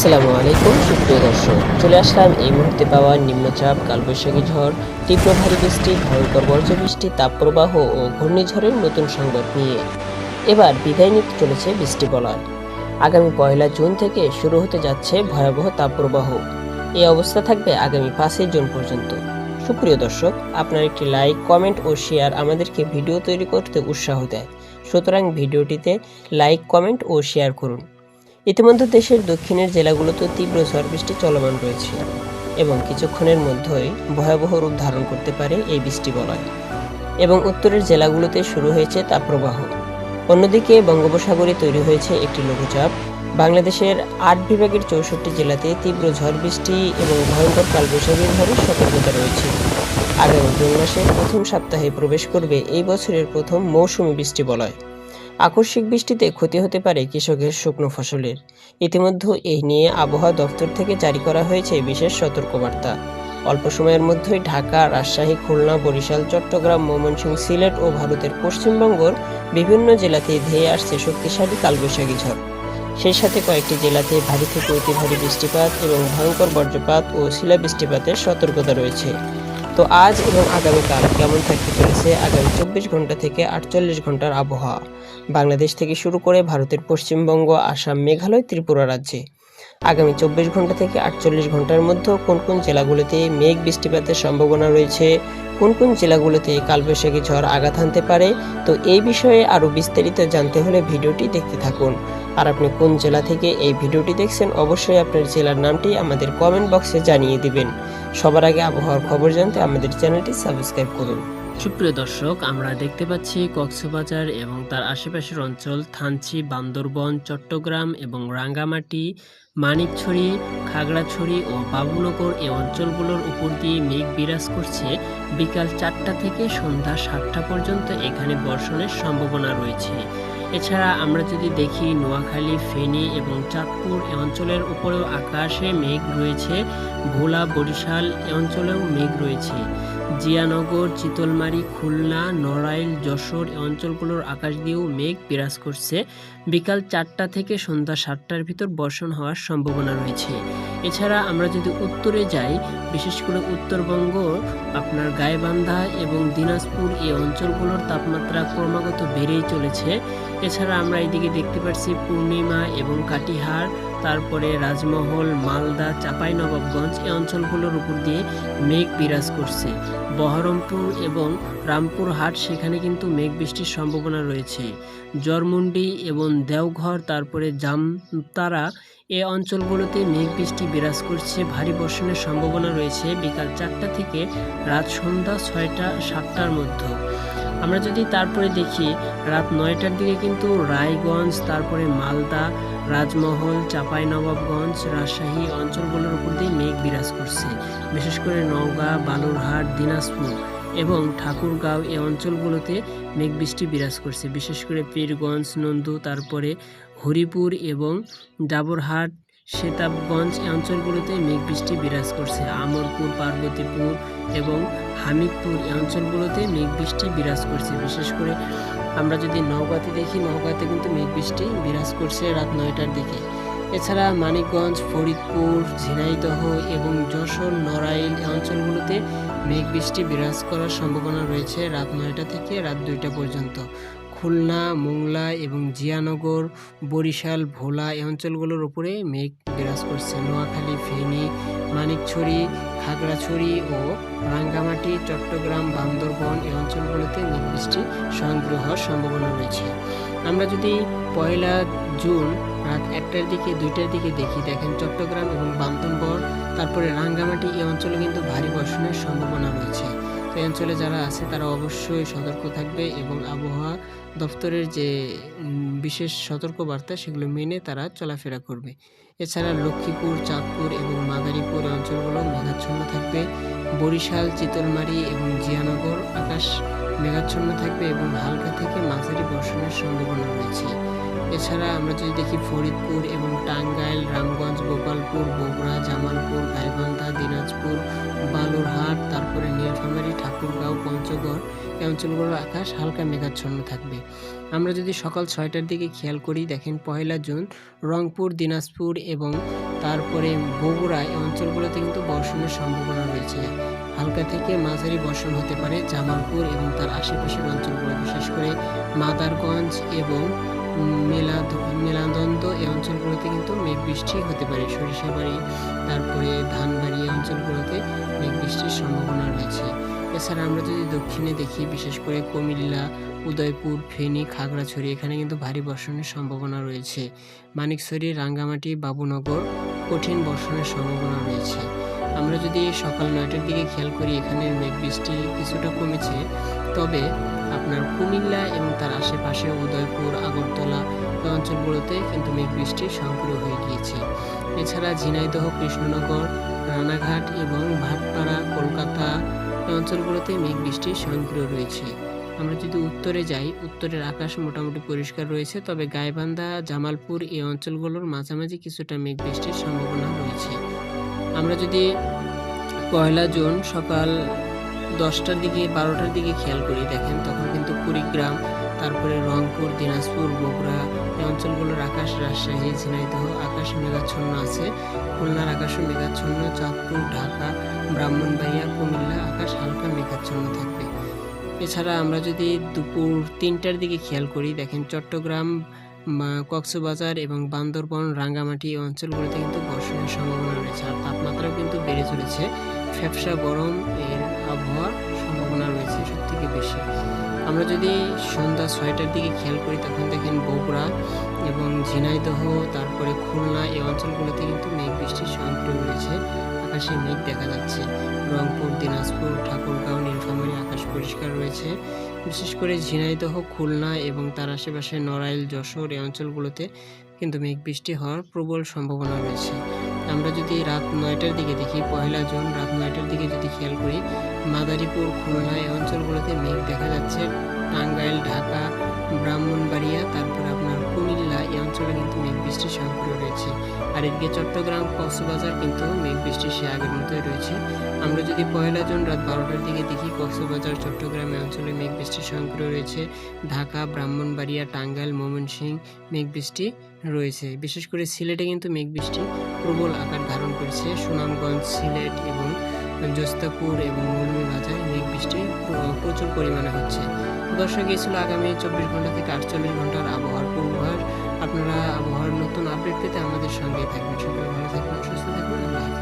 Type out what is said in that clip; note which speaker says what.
Speaker 1: আসসালামু আলাইকুম সুপ্রিয় দর্শক, চলে আসলাম এই মুহূর্তে পাওয়া নিম্নচাপ, কালবৈশাখী ঝড়, তীব্র ভারী বৃষ্টি, ভয়ঙ্কর বর্জ্যবৃষ্টি, তাপপ্রবাহ ও ঘূর্ণিঝড়ের নতুন সংবাদ নিয়ে। এবার বিদায় নিতে চলেছে বৃষ্টি বলয়। আগামী 1 জুন থেকে শুরু হতে যাচ্ছে ভয়াবহ তাপপ্রবাহ। এই অবস্থা থাকবে আগামী 5 জুন পর্যন্ত। সুপ্রিয় দর্শক, আপনার একটি লাইক, কমেন্ট ও শেয়ার আমাদেরকে ভিডিও তৈরি করতে উৎসাহ দেয়। সুতরাং ভিডিওটিতে লাইক, কমেন্ট ও শেয়ার করুন। ইতিমধ্যে দেশের দক্ষিণের জেলাগুলোতে তীব্র ঝড় বৃষ্টি চলমান রয়েছে এবং কিছুক্ষণের মধ্যেই ভয়াবহ রূপ ধারণ করতে পারে এই বৃষ্টি বলয়। এবং উত্তরের জেলাগুলোতে শুরু হয়েছে তাপপ্রবাহ। অন্যদিকে বঙ্গোপসাগরে তৈরি হয়েছে একটি লঘুচাপ। বাংলাদেশের 8 বিভাগের 64 জেলাতে তীব্র ঝড় বৃষ্টি এবং ভয়ঙ্কর কালবৈশাখী ঝড়ের সতর্কতা রয়েছে। আগামী জুন মাসের প্রথম সপ্তাহে প্রবেশ করবে এই বছরের প্রথম মৌসুমি বৃষ্টি বলয়। আকস্মিক বৃষ্টিতে ক্ষতি হতে পারে কৃষকের শুকনো ফসলের। ইতিমধ্যে এই নিয়ে আবহাওয়া দপ্তর থেকে জারি করা হয়েছে বিশেষ সতর্কবার্তা। অল্প সময়ের মধ্যেই ঢাকা, রাজশাহী, খুলনা, বরিশাল, চট্টগ্রাম, ময়মনসিংহ, সিলেট ও ভারতের পশ্চিমবঙ্গের বিভিন্ন জেলাতে ধেয়ে আসছে শক্তিশালী কালবৈশাখী ঝড়। সেই সাথে কয়েকটি জেলাতে ভারী থেকে অতি ভারী বৃষ্টিপাত এবং ভয়ঙ্কর বজ্রপাত ও শিলাবৃষ্টিপাতের সতর্কতা রয়েছে। তো আজ এবং আগামীকাল কেমন থাকতে চলেছে আগামী 24 ঘন্টা থেকে 48 ঘন্টার আবহাওয়া বাংলাদেশ থেকে শুরু করে ভারতের পশ্চিমবঙ্গ, আসাম, মেঘালয়, ত্রিপুরা রাজ্যে। আগামী 24 ঘন্টা থেকে 48 ঘন্টার মধ্যে কোন কোন জেলাগুলোতে মেঘ বৃষ্টিপাতের সম্ভাবনা রয়েছে, কোন কোন জেলাগুলোতে কালবৈশাখী ঝড় আঘাত হানতে পারে, তো এই বিষয়ে আরও বিস্তারিত জানতে হলে ভিডিওটি দেখতে থাকুন। আর আপনি কোন জেলা থেকে এই ভিডিওটি দেখছেন অবশ্যই আপনার জেলার নামটি আমাদের কমেন্ট বক্সে জানিয়ে দিবেন। সবার আগে আবহাওয়ার খবর জানতে আমাদের চ্যানেলটি সাবস্ক্রাইব করুন। সুপ্রিয় দর্শক, আমরা দেখতে পাচ্ছি কক্সবাজার এবং তার আশেপাশের অঞ্চল, থানচি, বান্দরবন, চট্টগ্রাম এবং রাঙ্গামাটি, মানিকছড়ি, খাগড়াছড়ি ও বাবুনগর এই অঞ্চলগুলোর উপর দিয়ে মেঘ বিরাজ করছে। বিকাল 4টা থেকে সন্ধ্যা 7টা পর্যন্ত এখানে বর্ষণের সম্ভাবনা রয়েছে। এছাড়া আমরা যদি দেখি নোয়াখালী, ফেনী এবং চাঁদপুর এ অঞ্চলের উপরেও আকাশে মেঘ রয়েছে। ভোলা, বরিশাল এ অঞ্চলেও মেঘ রয়েছে। জিয়ানগর, চিতলমারি, খুলনা, নড়াইল, যশোর এ অঞ্চলগুলোর আকাশ দিয়েও মেঘ বিরাজ করছে। বিকাল 4টা থেকে সন্ধ্যা 7টার ভিতর বর্ষণ হওয়ার সম্ভাবনা রয়েছে। এছাড়া আমরা যদি উত্তরে যাই, বিশেষ করে উত্তরবঙ্গ, আপনার গাইবান্ধা এবং দিনাজপুর এই অঞ্চলগুলোর তাপমাত্রা ক্রমাগত বেড়েই চলেছে। এছাড়া আমরা এদিকে দেখতে পাচ্ছি পূর্ণিমা এবং কাটিহার, তারপরে রাজমহল, মালদা, চাঁপাইনবাবগঞ্জ এই অঞ্চলগুলোর উপর দিয়ে মেঘ বিরাজ করছে। বহরমপুর এবং রামপুরহাট সেখানে কিন্তু মেঘ বৃষ্টির সম্ভাবনা রয়েছে। জরমুন্ডি এবং দেওঘর, তারপরে জামতারা এই অঞ্চলগুলোতে মেঘ বৃষ্টি বিরাজ করছে। ভারী বর্ষণের সম্ভাবনা রয়েছে বিকাল 4টা থেকে রাত সন্ধ্যা 6টা-7টার মধ্যে। আমরা যদি তারপরে দেখি রাত 9টার দিকে কিন্তু রায়গঞ্জ, তারপরে মালদা, রাজমহল, চাঁপাইনবাবগঞ্জ, রাজশাহী অঞ্চলগুলোর উপর দিয়ে মেঘ বিরাজ করছে। বিশেষ করে নওগাঁ, বালুরহাট, দিনাজপুর এবং ঠাকুরগাঁও এই অঞ্চলগুলোতে মেঘ বৃষ্টি বিরাজ করছে। বিশেষ করে পীরগঞ্জ, নন্দু, তারপরে হরিপুর এবং ডাবরহাট, সেতাবগঞ্জ এই অঞ্চলগুলোতে মেঘ বৃষ্টি বিরাজ করছে। আমরপুর, পার্বতীপুর এবং হামিদপুর এই অঞ্চলগুলোতে মেঘ বৃষ্টি বিরাজ করছে। বিশেষ করে আমরা যদি নওগাঁতে দেখি, নওগাঁতে কিন্তু মেঘ বৃষ্টি বিরাজ করছে রাত 9টার দিকে। এছাড়া মানিকগঞ্জ, ফরিদপুর, ঝিনাইদহ এবং যশোর, নড়াইল এই অঞ্চলগুলোতে মেঘ বৃষ্টি বিরাজ করার সম্ভাবনা রয়েছে রাত 9টা থেকে রাত 2টা পর্যন্ত। খুলনা, মোংলা এবং জিয়ানগর, বরিশাল, ভোলা এই অঞ্চলগুলোর উপরে মেঘ বিরাজ করছে। নোয়াখালী, ফেনী, মানিকছড়ি, খাগড়াছড়ি ও রাঙ্গামাটি, চট্টগ্রাম, বান্দরবন এই অঞ্চলগুলোতে মেঘ বৃষ্টি সংগ্রহ হওয়ার সম্ভাবনা রয়েছে। আমরা যদি 1 জুন রাত 1টার দিকে 2টার দিকে দেখেন চট্টগ্রাম এবং বান্দরবন, তারপরে রাঙ্গামাটি এই অঞ্চলে কিন্তু ভারী বর্ষণের সম্ভাবনা রয়েছে। এই অঞ্চলে যারা আছে তারা অবশ্যই সতর্ক থাকবে এবং আবহাওয়া দপ্তরের যে বিশেষ সতর্কবার্তা সেগুলো মেনে তারা চলাফেরা করবে। এছাড়া লক্ষ্মীপুর, চাঁদপুর এবং মাদারীপুর অঞ্চলগুলো মেঘাচ্ছন্ন থাকবে। বরিশাল, চিতলমারি এবং জিয়ানগর আকাশ মেঘাচ্ছন্ন থাকবে এবং হালকা থেকে মাঝারি বর্ষণের সম্ভাবনা রয়েছে। এছাড়া আমরা যদি দেখি ফরিদপুর এবং টাঙ্গাইল, রামগঞ্জ, গোপালপুর, বগুড়া, জামালপুর, গাইবান্ধা, দিনাজপুর, বালুরহাট, তারপরে নীলফামারী, ঠাকুরগাঁও, পঞ্চগড় এই অঞ্চলগুলোর আকাশ হালকা মেঘাচ্ছন্ন থাকবে। আমরা যদি সকাল 6টার দিকে খেয়াল করি, দেখেন 1 জুন রংপুর, দিনাজপুর এবং তারপরে বগুড়া এই অঞ্চলগুলোতে কিন্তু বর্ষণের সম্ভাবনা রয়েছে। হালকা থেকে মাঝারি বর্ষণ হতে পারে জামালপুর এবং তার আশেপাশের অঞ্চলগুলো, বিশেষ করে মাদারগঞ্জ এবং মেলান্দন্দ এই অঞ্চলগুলোতে কিন্তু মেঘ বৃষ্টি হতে পারে। সরিষাবাড়ি, তারপরে ধানবাড়ি এই অঞ্চলগুলোতে মেঘ বৃষ্টির সম্ভাবনা রয়েছে। এছাড়া আমরা যদি দক্ষিণে দেখি, বিশেষ করে কুমিল্লা, উদয়পুর, ফেনী, খাগড়াছড়ি এখানে কিন্তু ভারী বর্ষণের সম্ভাবনা রয়েছে। মানিকছড়ি, রাঙ্গামাটি, বাবুনগর কঠিন বর্ষণের সম্ভাবনা রয়েছে। আমরা যদি সকাল 9টার দিকে খেয়াল করি, এখানে মেঘ বৃষ্টি কিছুটা কমেছে, তবে আপনার কুমিল্লা এবং তার আশেপাশে উদয়পুর, আগরতলা এই অঞ্চলগুলোতে কিন্তু মেঘ বৃষ্টি সক্রিয় হয়ে গিয়েছে। এছাড়া ঝিনাইদহ, কৃষ্ণনগর, রানাঘাট এবং ভাটপাড়া, কলকাতা এই অঞ্চলগুলোতে মেঘ বৃষ্টি সক্রিয় রয়েছে। আমরা যদি উত্তরে যাই, উত্তরের আকাশ মোটামুটি পরিষ্কার রয়েছে, তবে গাইবান্ধা, জামালপুর এই অঞ্চলগুলোর মাঝামাঝি কিছুটা মেঘ বৃষ্টির সম্ভাবনা রয়েছে। আমরা যদি 1 জুন সকাল 10টার দিকে 12টার দিকে খেয়াল করি, দেখেন তখন কিন্তু কুড়িগ্রাম, তারপরে রংপুর, দিনাজপুর, বগুড়া এই অঞ্চলগুলোর আকাশ, রাজশাহী, ঝিনাইদহ আকাশ মেঘাচ্ছন্ন আছে, খুলনার আকাশও মেঘাচ্ছন্ন, চাঁদপুর, ঢাকা, ব্রাহ্মণবাড়িয়া, কুমিল্লা আকাশ হালকা মেঘাচ্ছন্ন থাকবে। এছাড়া আমরা যদি দুপুর 3টার দিকে খেয়াল করি, দেখেন চট্টগ্রাম, কক্সবাজার এবং বান্দরবন, রাঙ্গামাটি এই অঞ্চলগুলোতে কিন্তু বর্ষণের সম্ভাবনা রয়েছে। আর তাপমাত্রাও কিন্তু বেড়ে চলেছে, ফ্যাপসা গরম এর আবহাওয়ার সম্ভাবনা রয়েছে সবথেকে বেশি। আমরা যদি সন্ধ্যা 6টার দিকে খেয়াল করি, তখন দেখেন বগুড়া এবং ঝিনাইদহ, তারপরে খুলনা এই অঞ্চলগুলোতে কিন্তু মেঘ বৃষ্টির সক্রিয় রয়েছে, আকাশে মেঘ দেখা যাচ্ছে। রংপুর, দিনাজপুর, ঠাকুরগাঁও, নীলফামারী আকাশ পরিষ্কার রয়েছে। বিশেষ করে ঝিনাইদহ, খুলনা এবং তার আশেপাশে নড়াইল, যশোর এই অঞ্চলগুলোতে কিন্তু মেঘ বৃষ্টি হওয়ার প্রবল সম্ভাবনা রয়েছে। আমরা যদি রাত 9টার দিকে দেখি, 1 জুন রাত 9টার দিকে যদি খেয়াল করি, মাদারীপুর, খুলনা এই অঞ্চলগুলোতে মেঘ দেখা যাচ্ছে। টাঙ্গাইল, ঢাকা, ব্রাহ্মণবাড়িয়া, তারপরে আপনার কুমিল্লা এই অঞ্চলে কিন্তু মেঘ বৃষ্টি সক্রিয় রয়েছে। আর এদিকে চট্টগ্রাম, কক্সবাজার কিন্তু মেঘ বৃষ্টি সে আগের মতোই রয়েছে। আমরা যদি 1 জুন রাত 12টার দিকে দেখি, কক্সবাজার, চট্টগ্রাম এই অঞ্চলে মেঘ বৃষ্টি সক্রিয় রয়েছে। ঢাকা, ব্রাহ্মণবাড়িয়া, টাঙ্গাইল, ময়মনসিংহ মেঘ বৃষ্টি রয়েছে। বিশেষ করে সিলেটে কিন্তু মেঘ বৃষ্টি প্রবল আকার ধারণ করেছে। সুনামগঞ্জ, সিলেট এবং জোস্তাপুর এবং মৌলভীবাজার মেঘ বৃষ্টি প্রচুর পরিমাণে হচ্ছে। দর্শক, এই ছিল আগামী 24 ঘন্টা থেকে 48 ঘন্টার আবহাওয়ার পূর্বাভাস। আপনারা আবহাওয়ার নতুন আপডেট পেতে আমাদের সঙ্গেই থাকবেন। সকলে ভালো থাকবেন, সুস্থ থাকবেন। আল্লাহ হাফেজ।